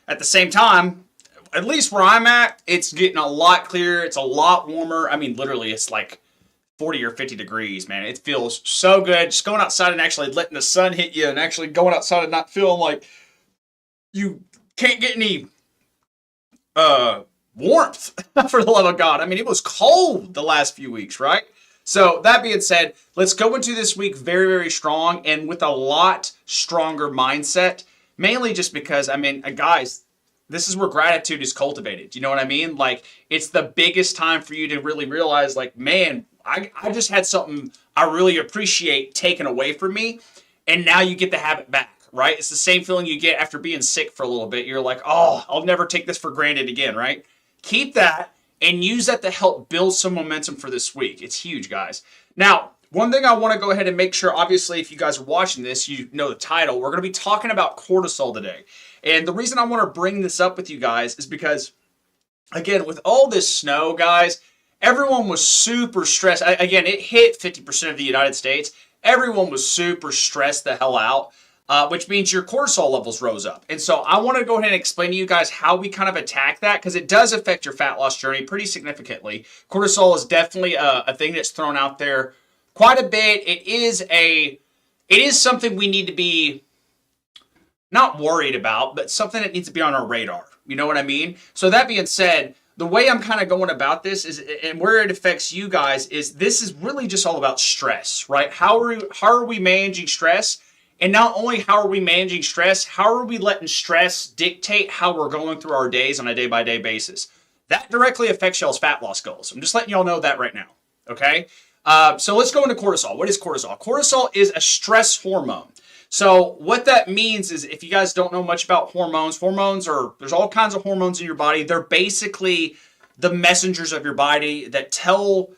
at the same time, at least where I'm at, it's getting a lot clearer. It's a lot warmer. I mean, literally, it's like 40 or 50 degrees, man. It feels so good. Just going outside and actually letting the sun hit you and actually going outside and not feeling like you can't get any warmth for the love of God. I mean, it was cold the last few weeks, right? So that being said, let's go into this week very, very strong and with a lot stronger mindset, mainly just because, I mean, guys, this is where gratitude is cultivated. You know what I mean? Like, it's the biggest time for you to really realize, like, man, I just had something I really appreciate taken away from me, and now you get to have it back. Right? It's the same feeling you get after being sick for a little bit. You're like, oh, I'll never take this for granted again, right? Keep that and use that to help build some momentum for this week. It's huge, guys. Now, one thing I want to go ahead and make sure, obviously, if you guys are watching this, you know the title. We're going to be talking about cortisol today. And the reason I want to bring this up with you guys is because, again, with all this snow, guys, everyone was super stressed. Again, it hit 50% of the United States. Everyone was super stressed the hell out. Which means your cortisol levels rose up. And so I want to go ahead and explain to you guys how we kind of attack that, because it does affect your fat loss journey pretty significantly. Cortisol is definitely a thing that's thrown out there quite a bit. It is something we need to be not worried about, but something that needs to be on our radar. You know what I mean? So that being said, the way I'm kind of going about this is, and where it affects you guys, is this is really just all about stress, right? How are we managing stress? And not only how are we managing stress, how are we letting stress dictate how we're going through our days on a day-by-day basis? That directly affects y'all's fat loss goals. I'm just letting y'all know that right now, okay? So let's go into cortisol. What is cortisol? Cortisol is a stress hormone. So what that means is, if you guys don't know much about hormones, there's all kinds of hormones in your body. They're basically the messengers of your body that tell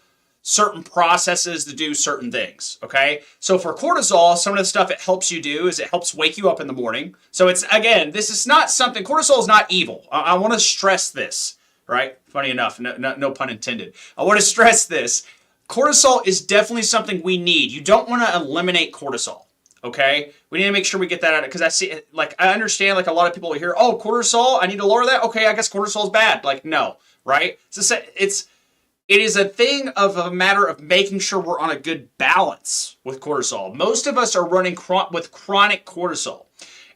certain processes to do certain things, okay? So for cortisol, some of the stuff it helps you do is it helps wake you up in the morning. So it's, again, this is not something, cortisol is not evil. I want to stress this, right? Funny enough, no pun intended. I want to stress this. Cortisol is definitely something we need. You don't want to eliminate cortisol, okay? We need to make sure we get that out, because I understand, like, a lot of people hear, oh, cortisol, I need to lower that? Okay, I guess cortisol is bad. Like, no, right? It is a thing of a matter of making sure we're on a good balance with cortisol. Most of us are running with chronic cortisol.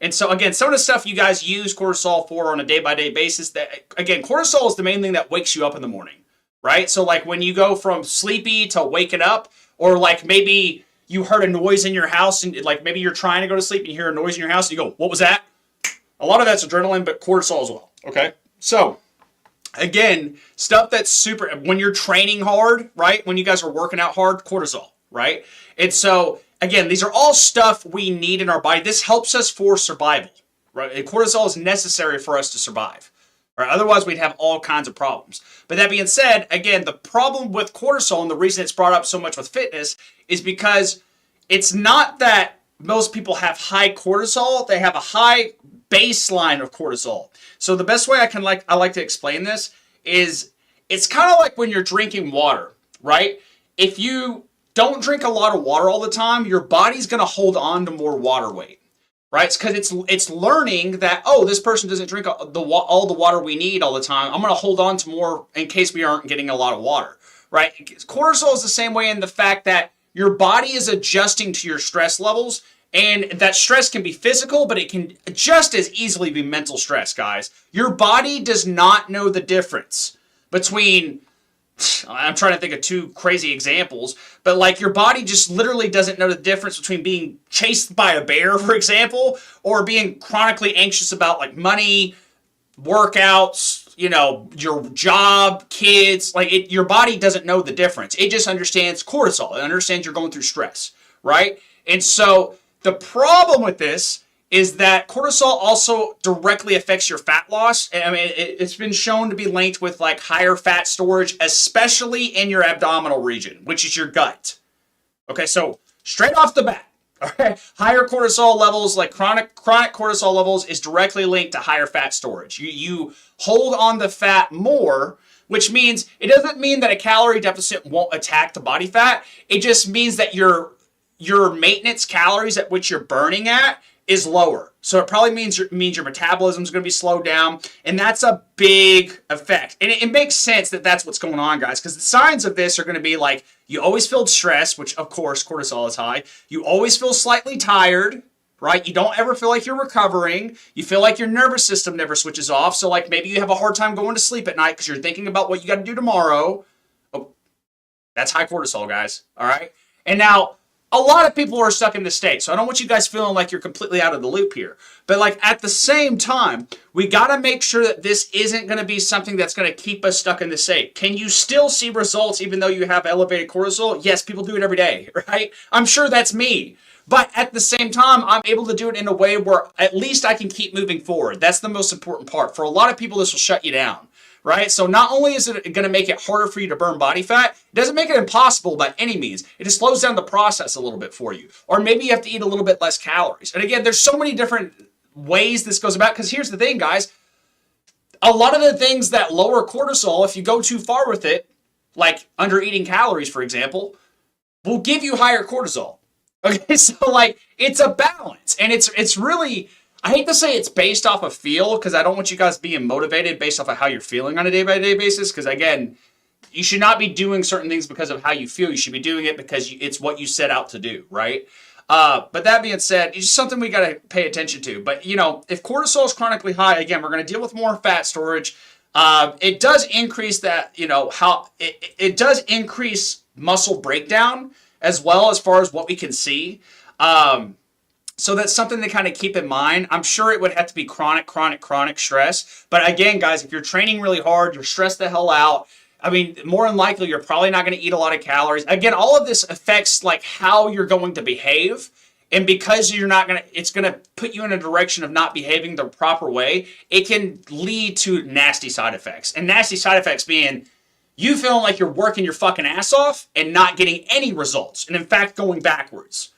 And so, again, some of the stuff you guys use cortisol for on a day-by-day basis, again, cortisol is the main thing that wakes you up in the morning, right? So, like, when you go from sleepy to waking up, or, like, maybe you heard a noise in your house, and, like, maybe you're trying to go to sleep and you hear a noise in your house, and you go, what was that? A lot of that's adrenaline, but cortisol as well, okay? So, again, stuff that's super, when you're training hard, right? When you guys are working out hard, cortisol, right? And so, again, these are all stuff we need in our body. This helps us for survival, right? And cortisol is necessary for us to survive, right? Otherwise, we'd have all kinds of problems. But that being said, again, the problem with cortisol, and the reason it's brought up so much with fitness, is because it's not that most people have high cortisol. They have a high baseline of cortisol. So the best way I like to explain this is, it's kind of like when you're drinking water, right? If you don't drink a lot of water all the time, your body's going to hold on to more water weight, right? It's because it's learning that, oh, this person doesn't drink all the water we need all the time. I'm going to hold on to more in case we aren't getting a lot of water, right? Cortisol is the same way in the fact that your body is adjusting to your stress levels. And that stress can be physical, but it can just as easily be mental stress, guys. Your body does not know the difference between, I'm trying to think of two crazy examples, but like your body just literally doesn't know the difference between being chased by a bear, for example, or being chronically anxious about like money, workouts, you know, your job, kids. Like your body doesn't know the difference. It just understands cortisol. It understands you're going through stress, right? And so the problem with this is that cortisol also directly affects your fat loss. I mean, it's been shown to be linked with like higher fat storage, especially in your abdominal region, which is your gut. Okay, so straight off the bat, okay, higher cortisol levels, like chronic cortisol levels, is directly linked to higher fat storage. You hold on to fat more, which means it doesn't mean that a calorie deficit won't attack the body fat. It just means that your maintenance calories at which you're burning at is lower. So it probably means your metabolism is going to be slowed down, and that's a big effect. And it makes sense that that's what's going on, guys, because the signs of this are going to be like you always feel stressed, which of course cortisol is high. You always feel slightly tired, right? You don't ever feel like you're recovering. You feel like your nervous system never switches off. So like maybe you have a hard time going to sleep at night because you're thinking about what you got to do tomorrow. Oh, that's high cortisol, guys. All right. And now a lot of people are stuck in this state. So I don't want you guys feeling like you're completely out of the loop here. But like at the same time, we got to make sure that this isn't going to be something that's going to keep us stuck in the state. Can you still see results even though you have elevated cortisol? Yes, people do it every day, right? I'm sure that's me. But at the same time, I'm able to do it in a way where at least I can keep moving forward. That's the most important part. For a lot of people, this will shut you down, right? So not only is it going to make it harder for you to burn body fat, it doesn't make it impossible by any means. It just slows down the process a little bit for you. Or maybe you have to eat a little bit less calories. And again, there's so many different ways this goes about, because here's the thing, guys. A lot of the things that lower cortisol, if you go too far with it, like under eating calories, for example, will give you higher cortisol. Okay, so like it's a balance, and it's really, I hate to say it's based off of feel, because I don't want you guys being motivated based off of how you're feeling on a day-by-day basis, because again, you should not be doing certain things because of how you feel. You should be doing it because it's what you set out to do, right? But that being said, it's just something we got to pay attention to. But you know, if cortisol is chronically high, again, we're going to deal with more fat storage. It does increase that, you know, how it does increase muscle breakdown as well, as far as what we can see. So that's something to kind of keep in mind. I'm sure it would have to be chronic stress. But again, guys, if you're training really hard, you're stressed the hell out, I mean, more than likely, you're probably not going to eat a lot of calories. Again, all of this affects like how you're going to behave. And because you're not going to, it's going to put you in a direction of not behaving the proper way. It can lead to nasty side effects. And nasty side effects being you feeling like you're working your fucking ass off and not getting any results. And in fact, going backwards.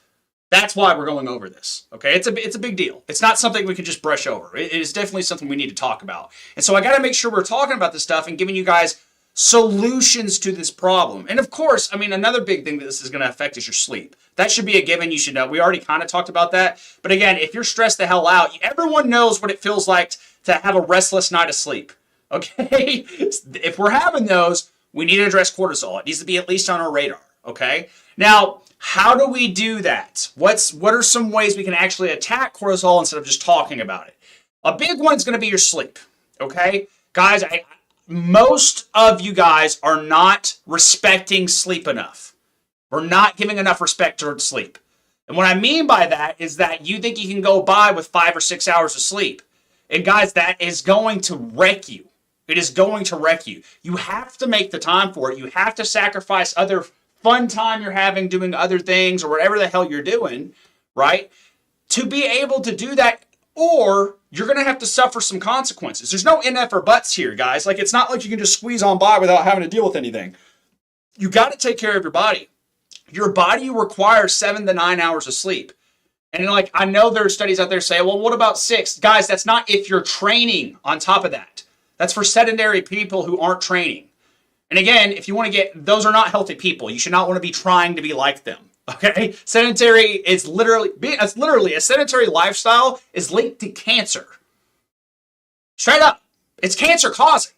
That's why we're going over this. Okay, it's a big deal. It's not something we can just brush over. It is definitely something we need to talk about. And so I got to make sure we're talking about this stuff and giving you guys solutions to this problem. And of course, I mean, another big thing that this is going to affect is your sleep. That should be a given. You should know. We already kind of talked about that. But again, if you're stressed the hell out, everyone knows what it feels like to have a restless night of sleep. Okay? If we're having those, we need to address cortisol. It needs to be at least on our radar. Okay? Now, how do we do that? What are some ways we can actually attack cortisol instead of just talking about it? A big one is going to be your sleep. Okay? Guys, most of you guys are not respecting sleep enough. We're not giving enough respect towards sleep. And what I mean by that is that you think you can go by with 5 or 6 hours of sleep. And guys, that is going to wreck you. It is going to wreck you. You have to make the time for it. You have to sacrifice other fun time you're having doing other things or whatever the hell you're doing, right? To be able to do that, or you're going to have to suffer some consequences. There's no NF or buts here, guys. Like, it's not like you can just squeeze on by without having to deal with anything. You got to take care of your body. Your body requires 7 to 9 hours of sleep. And like, I know there are studies out there saying, well, what about 6? Guys, that's not if you're training on top of that. That's for sedentary people who aren't training. And again, if you want to get, those are not healthy people. You should not want to be trying to be like them. Okay? Sedentary is literally a sedentary lifestyle is linked to cancer. Straight up. It's cancer causing.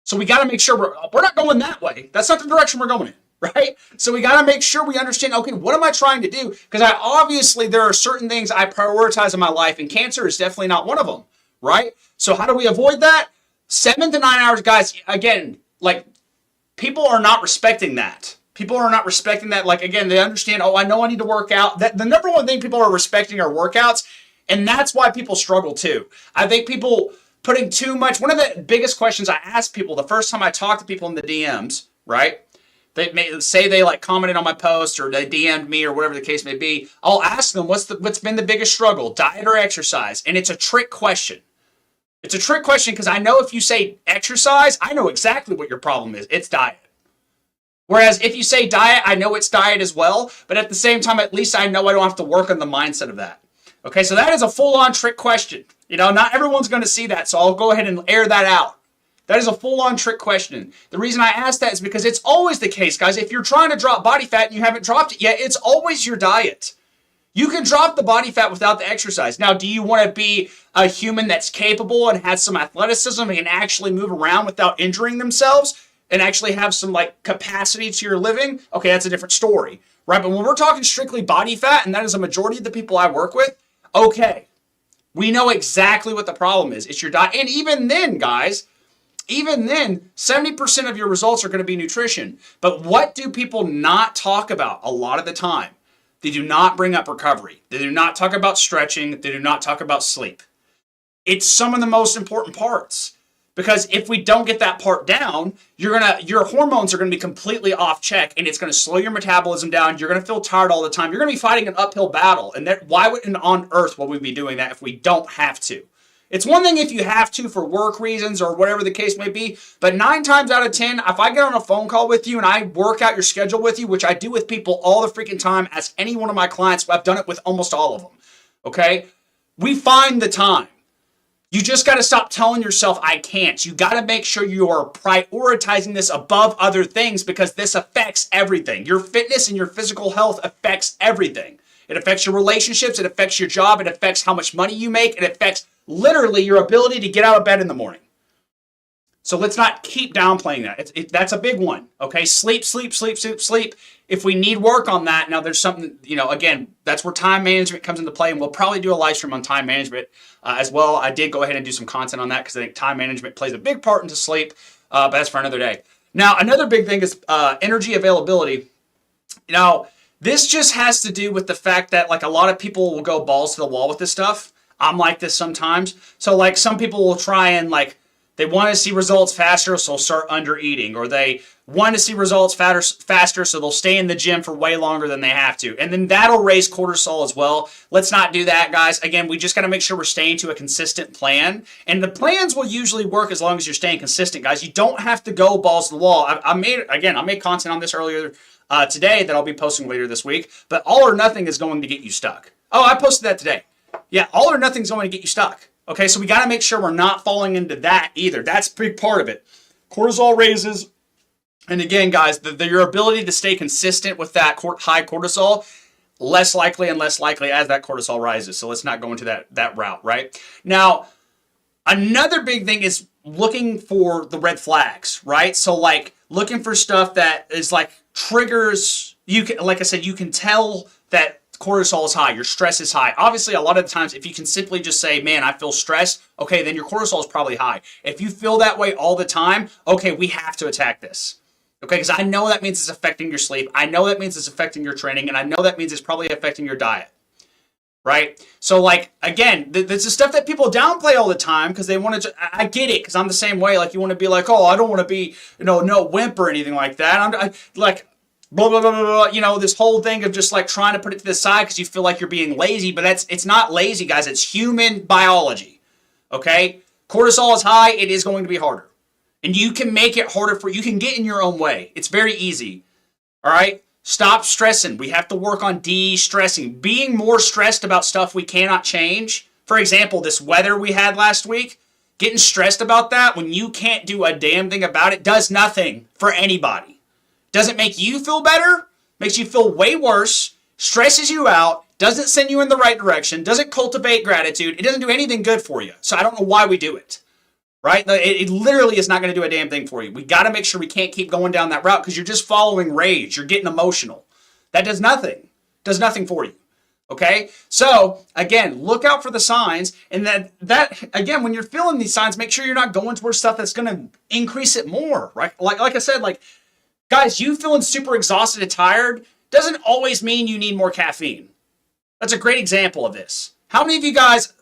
So we got to make sure we're not going that way. That's not the direction we're going in. Right? So we got to make sure we understand, okay, what am I trying to do? Because obviously there are certain things I prioritize in my life, and cancer is definitely not one of them. Right? So how do we avoid that? 7 to 9 hours, guys. Again, like, people are not respecting that. People are not respecting that. Like, again, they understand, oh, I know I need to work out. The number one thing people are respecting are workouts, and that's why people struggle too. I think people putting too much, one of the biggest questions I ask people the first time I talk to people in the DMs, right? They may say they like commented on my post or they DM'd me or whatever the case may be. I'll ask them, what's been the biggest struggle, diet or exercise? And it's a trick question. It's a trick question because I know if you say exercise, I know exactly what your problem is. It's diet. Whereas if you say diet, I know it's diet as well. But at the same time, at least I know I don't have to work on the mindset of that. Okay, so that is a full-on trick question. You know, not everyone's going to see that, so I'll go ahead and air that out. That is a full-on trick question. The reason I ask that is because it's always the case, guys. If you're trying to drop body fat and you haven't dropped it yet, it's always your diet. You can drop the body fat without the exercise. Now, do you want to be a human that's capable and has some athleticism and can actually move around without injuring themselves and actually have some like capacity to your living? Okay, that's a different story, right? But when we're talking strictly body fat, and that is a majority of the people I work with, okay, we know exactly what the problem is. It's your diet. And even then, guys, even then, 70% of your results are going to be nutrition. But what do people not talk about a lot of the time? They do not bring up recovery. They do not talk about stretching. They do not talk about sleep. It's some of the most important parts. Because if we don't get that part down, your hormones are going to be completely off check, and it's going to slow your metabolism down. You're going to feel tired all the time. You're going to be fighting an uphill battle. And why on earth would we be doing that if we don't have to? It's one thing if you have to for work reasons or whatever the case may be, but 9 times out of 10, if I get on a phone call with you and I work out your schedule with you, which I do with people all the freaking time, as any one of my clients, I've done it with almost all of them, okay? We find the time. You just got to stop telling yourself, I can't. You got to make sure you are prioritizing this above other things because this affects everything. Your fitness and your physical health affects everything. It affects your relationships. It affects your job. It affects how much money you make. It affects literally your ability to get out of bed in the morning. So let's not keep downplaying that. That's a big one, okay? Sleep. If we need work on that, now there's something, again, that's where time management comes into play, and we'll probably do a live stream on time management as well. I did go ahead and do some content on that because I think time management plays a big part into sleep, but that's for another day. Now, another big thing is energy availability. Now, this just has to do with the fact that like a lot of people will go balls to the wall with this stuff. I'm like this sometimes. So like some people will try and like, they want to see results faster, so they'll start under eating, or they want to see results faster, so they'll stay in the gym for way longer than they have to. And then that'll raise cortisol as well. Let's not do that, guys. Again, we just got to make sure we're staying to a consistent plan. And the plans will usually work as long as you're staying consistent, guys. You don't have to go balls to the wall. I made content on this earlier today that I'll be posting later this week. But all or nothing is going to get you stuck. Oh, I posted that today. Yeah, all or nothing is going to get you stuck. Okay, so we got to make sure we're not falling into that either. That's a big part of it. Cortisol raises. And again, guys, your ability to stay consistent with that high cortisol, less likely and less likely as that cortisol rises. So let's not go into that route, right? Now, another big thing is looking for the red flags, right? So like looking for stuff that is like triggers. You can, like I said, you can tell that cortisol is high, your stress is high. Obviously, a lot of the times, if you can simply just say, man, I feel stressed, okay, then your cortisol is probably high. If you feel that way all the time, okay, we have to attack this. Okay, because I know that means it's affecting your sleep. I know that means it's affecting your training, and I know that means it's probably affecting your diet. Right? So, like, again, this is stuff that people downplay all the time because they want to. I get it because I'm the same way. Like, you want to be like, oh, I don't want to be, no wimp or anything like that. Like, blah, blah, blah, blah, blah, this whole thing of just like trying to put it to the side because you feel like you're being lazy, but it's not lazy, guys. It's human biology, okay? Cortisol is high. It is going to be harder. And you can make it harder you can get in your own way. It's very easy, all right? Stop stressing. We have to work on de-stressing. Being more stressed about stuff we cannot change. For example, this weather we had last week, getting stressed about that when you can't do a damn thing about it does nothing for anybody. Doesn't make you feel better, makes you feel way worse, stresses you out, doesn't send you in the right direction, doesn't cultivate gratitude, it doesn't do anything good for you. So I don't know why we do it, right? It literally is not going to do a damn thing for you. We got to make sure we can't keep going down that route because you're just following rage. You're getting emotional. That does nothing. Does nothing for you. Okay? So, again, look out for the signs. And that again, when you're feeling these signs, make sure you're not going towards stuff that's going to increase it more, right? Like I said, guys, you feeling super exhausted and tired doesn't always mean you need more caffeine. That's a great example of this. How many of you guys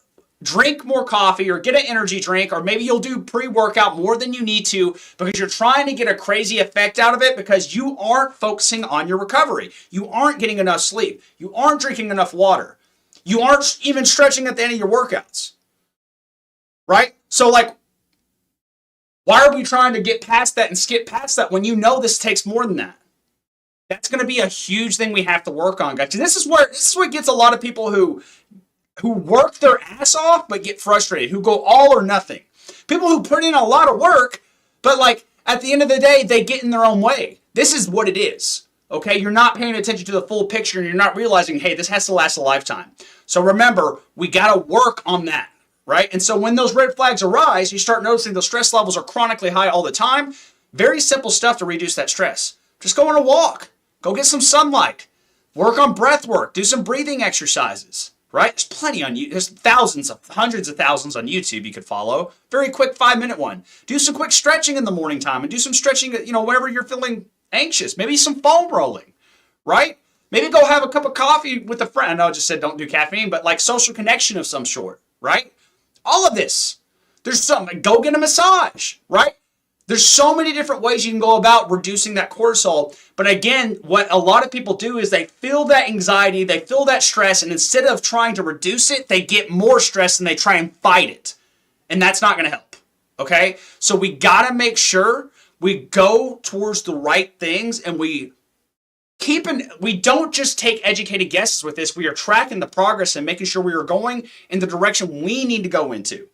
drink more coffee or get an energy drink, or maybe you'll do pre-workout more than you need to because you're trying to get a crazy effect out of it because you aren't focusing on your recovery. You aren't getting enough sleep. You aren't drinking enough water. You aren't even stretching at the end of your workouts. Right? So why are we trying to get past that and skip past that when you know this takes more than that? That's going to be a huge thing we have to work on, guys. And this is what gets a lot of people who work their ass off but get frustrated, who go all or nothing. People who put in a lot of work, but at the end of the day, they get in their own way. This is what it is. Okay, you're not paying attention to the full picture and you're not realizing, hey, this has to last a lifetime. So remember, we got to work on that, right? And so when those red flags arise, you start noticing those stress levels are chronically high all the time. Very simple stuff to reduce that stress. Just go on a walk, go get some sunlight, work on breath work, do some breathing exercises, right? There's plenty on you. There's hundreds of thousands on YouTube you could follow. Very quick 5-minute one. Do some quick stretching in the morning time and do some stretching, whenever you're feeling anxious. Maybe some foam rolling, right? Maybe go have a cup of coffee with a friend. I know I just said don't do caffeine, but like social connection of some sort, right? All of this. There's something. Go get a massage, right? There's so many different ways you can go about reducing that cortisol. But again, what a lot of people do is they feel that anxiety, they feel that stress, and instead of trying to reduce it, they get more stress and they try and fight it. And that's not going to help, okay? So we got to make sure we go towards the right things and we don't just take educated guesses with this. We are tracking the progress and making sure we are going in the direction we need to go into.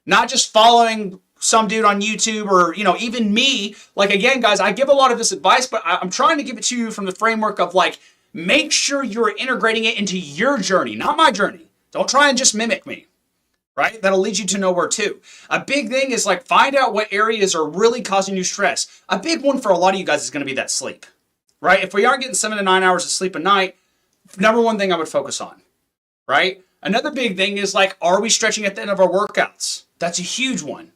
Not just following some dude on YouTube or, even me. Like, again, guys, I give a lot of this advice, but I'm trying to give it to you from the framework of like, make sure you're integrating it into your journey, not my journey. Don't try and just mimic me. Right? That'll lead you to nowhere too. A big thing is like find out what areas are really causing you stress. A big one for a lot of you guys is going to be that sleep, right? If we aren't getting 7 to 9 hours of sleep a night, number one thing I would focus on, right? Another big thing is like, are we stretching at the end of our workouts? That's a huge one.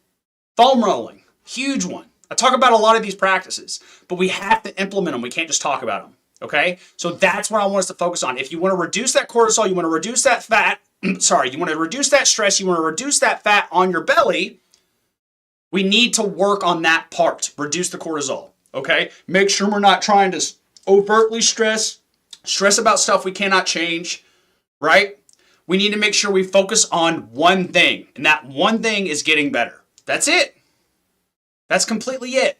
Foam rolling, huge one. I talk about a lot of these practices, but we have to implement them. We can't just talk about them, okay? So that's what I want us to focus on. If you want to reduce that cortisol, you want to reduce that fat, you want to reduce that stress, you want to reduce that fat on your belly, we need to work on that part, reduce the cortisol, okay? Make sure we're not trying to overtly stress about stuff we cannot change, right? We need to make sure we focus on one thing, and that one thing is getting better. That's it. That's completely it,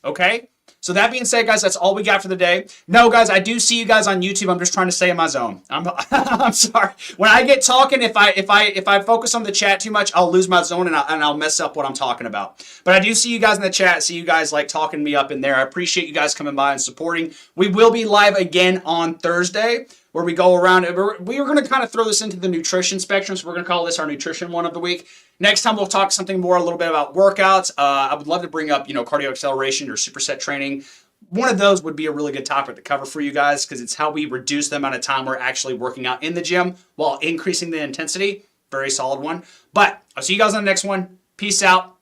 okay? So that being said, guys, that's all we got for the day. No, guys, I do see you guys on YouTube. I'm just trying to stay in my zone. I'm sorry. When I get talking, if I focus on the chat too much, I'll lose my zone and I'll mess up what I'm talking about. But I do see you guys in the chat. See you guys like talking me up in there. I appreciate you guys coming by and supporting. We will be live again on Thursday, where we go around. We are going to kind of throw this into the nutrition spectrum, so we're going to call this our nutrition one of the week. Next time, we'll talk something more, a little bit about workouts. I would love to bring up, cardio acceleration or superset training. One of those would be a really good topic to cover for you guys because it's how we reduce the amount of time we're actually working out in the gym while increasing the intensity. Very solid one. But I'll see you guys on the next one. Peace out.